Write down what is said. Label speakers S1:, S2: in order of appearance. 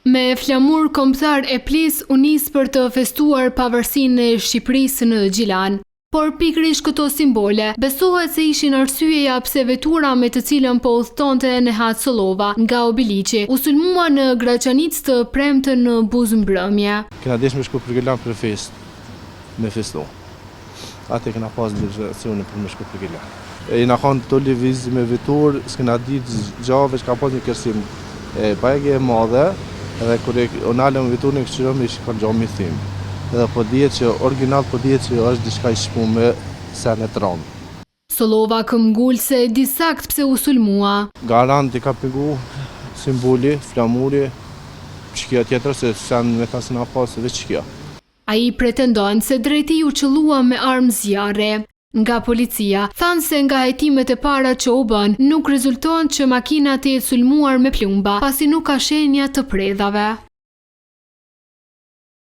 S1: Me flamur kombëtar e Plis u nis për të festuar pavarësinë e Shqipërisë në Gjilan. Por pikërisht këto simbole besohet se ishin arsyeja pse vetura me të cilën po udhtonte Nehat Sollova nga Obiliqi u sulmua në Graçanicë të premten në Buzëmbrëmje.
S2: Kena desh me shku për Gjilan për fest, me festu. Atë kena pas delegacione për me shku për Gjilan. I na kanë të lëvizje me vetur, s'kena ditë gjave që ka pas një kërsim bajge e madhe, edhe kur u nalëm veturën e këshirëm ishi kanë gjami thim. Edhe po dihet që original po dihet që është diçka i shpume sen e tron.
S1: Sollova këmbgulse di sakt pse u sulmua.
S2: Garant i ka pegu simboli, flamuri, çkia tjetër se sen me ta s'na pas veç çkia.
S1: Ai pretendon se drejti u qëllua me armë zjarre. Nga policia, thanë se nga hetimet e para që u bën, nuk rezulton që makina të jetë sulmuar me plumba, pasi nuk ka shenja të predhave.